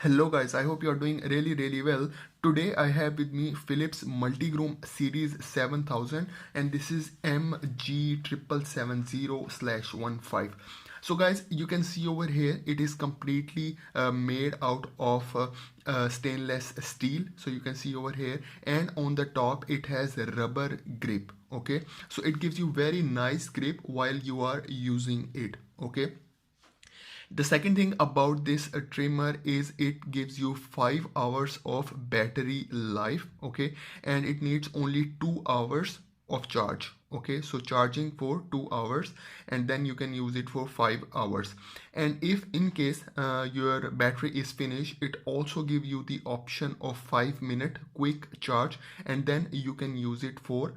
Hello guys, I hope you are doing really well. Today I have with me Philips Multigroom Series 7000 and this is MG770/15. So guys, you can see over here it is completely made out of stainless steel. So you can see over here, and on the top it has a rubber grip. Okay, so it gives you very nice grip while you are using it. Okay. The second thing about this trimmer is it gives you 5 hours of battery life. Okay, and it needs only 2 hours of charge. Okay, so charging for 2 hours and then you can use it for 5 hours. And if in case your battery is finished, it also give you the option of 5-minute quick charge, and then you can use it for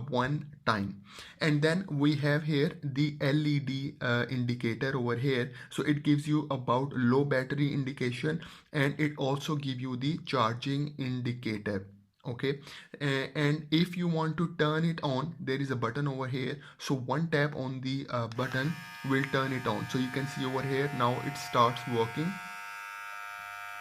one time. And then we have here the LED indicator over here, so it gives you about low battery indication, and it also give you the charging indicator. Okay. And if you want to turn it on, there is a button over here, so one tap on the button will turn it on. So you can see over here now it starts working.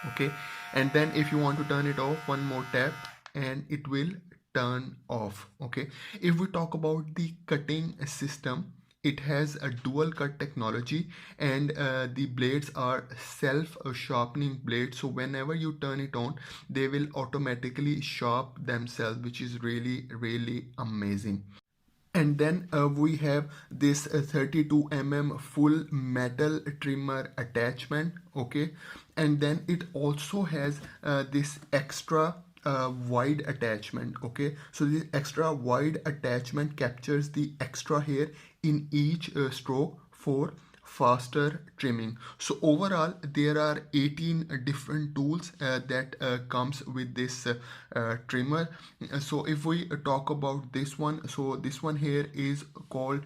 Okay, and then if you want to turn it off, one more tap and it will turn off. Okay, if we talk about the cutting system, it has a dual cut technology, and the blades are self sharpening blades, so whenever you turn it on they will automatically sharp themselves, which is really amazing. And then we have this 32 mm full metal trimmer attachment. Okay, and then it also has this extra wide attachment. Okay, so this extra wide attachment captures the extra hair in each stroke for faster trimming. So overall there are 18 different tools that comes with this trimmer. So if we talk about this one, so this one here is called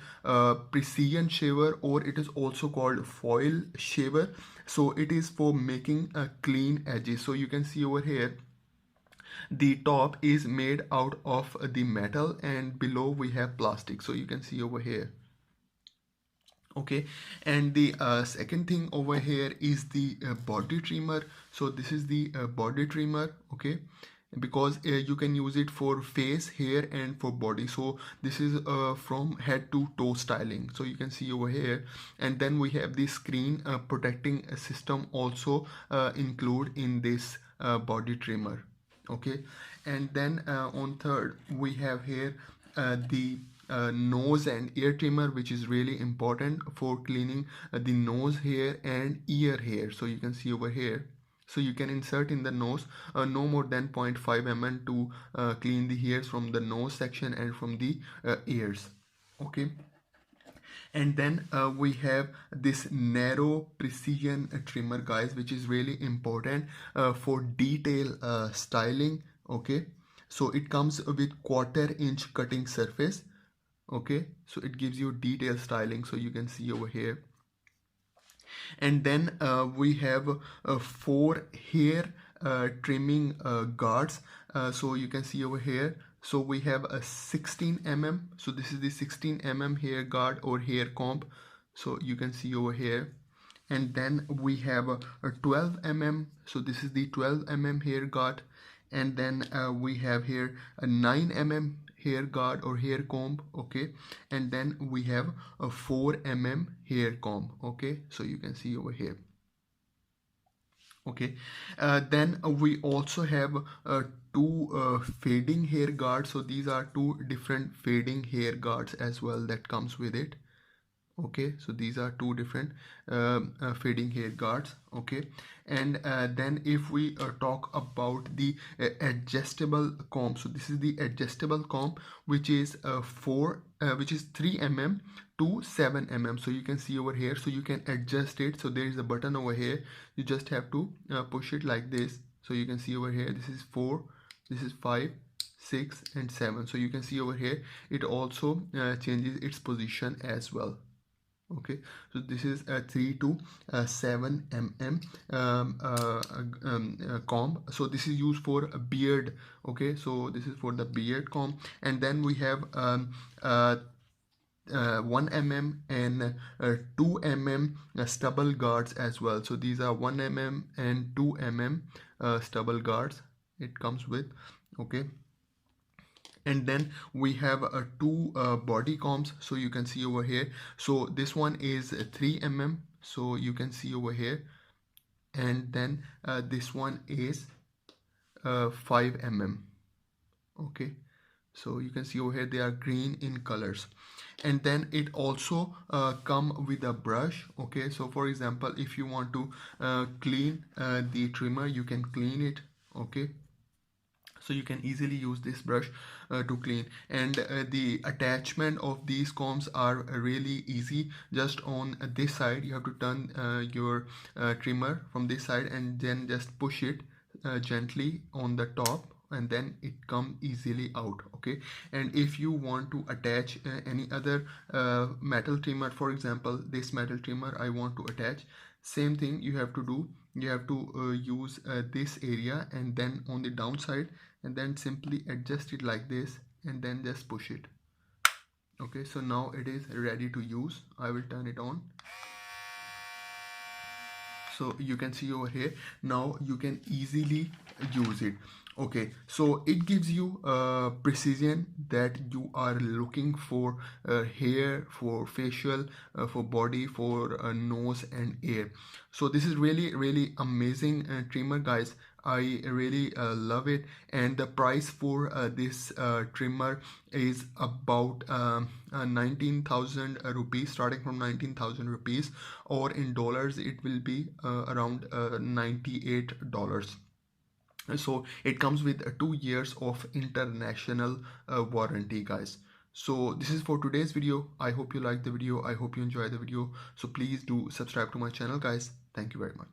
precision shaver, or it is also called foil shaver. So it is for making a clean edges. So you can see over here the top is made out of the metal and below we have plastic, so you can see over here. Okay, and the second thing over here is the body trimmer. So this is the body trimmer. Okay, because you can use it for face, hair and for body. So this is from head to toe styling, so you can see over here. And then we have the screen protecting system also include in this body trimmer. Okay, and then on third we have here the nose and ear trimmer, which is really important for cleaning the nose hair and ear hair. So you can see over here, so you can insert in the nose no more than 0.5 mm to clean the hairs from the nose section and from the ears. Okay, and then we have this narrow precision trimmer guys, which is really important for detail styling. Okay, so it comes with 1/4 inch cutting surface. Okay, so it gives you detail styling, so you can see over here. And then we have 4 hair trimming guards, so you can see over here. So we have a 16 mm, so this is the 16 mm hair guard or hair comb, so you can see over here. And then we have a 12 mm, so this is the 12 mm hair guard. And then we have here a 9 mm hair guard or hair comb. Okay, and then we have a 4 mm hair comb. Okay, so you can see over here. Okay, then we also have two fading hair guards. So these are two different fading hair guards as well that comes with it. Okay, so these are two different fading hair guards. Okay, and then if we talk about the adjustable comb, so this is the adjustable comb, which is 3 mm to 7 mm. So you can see over here, so you can adjust it. So there is a button over here, you just have to push it like this. So you can see over here, this is 4, this is 5, 6 and 7. So you can see over here it also changes its position as well. Okay, so this is a 3 to 7 mm comb. So this is used for a beard. Okay, so this is for the beard comb. And then we have 1 mm and 2 mm stubble guards as well. So these are 1 mm and 2 mm stubble guards it comes with. Okay, and then we have two body combs, so you can see over here. So this one is 3 mm, so you can see over here, and then this one is 5 mm. Okay, so you can see over here they are green in colors. And then it also come with a brush. Okay, so for example, if you want to clean the trimmer, you can clean it. Okay, so you can easily use this brush to clean. And the attachment of these combs are really easy. Just on this side you have to turn your trimmer from this side, and then just push it gently on the top, and then it come easily out. Okay, and if you want to attach any other metal trimmer, for example this metal trimmer I want to attach, same thing you have to do. You have to use this area, and then on the downside, and then simply adjust it like this, and then just push it. Okay, so now it is ready to use. I will turn it on. So you can see over here, now you can easily use it. Okay, so it gives you precision that you are looking for hair, for facial, for body, for nose and ear. So this is really amazing trimmer, guys. I really love it. And the price for this trimmer is about 19,000 rupees, starting from 19,000 rupees, or in dollars it will be around $98. So it comes with 2 years of international warranty, guys. So this is for today's video. I hope you liked the video. I hope you enjoyed the video. So please do subscribe to my channel, guys. Thank you very much.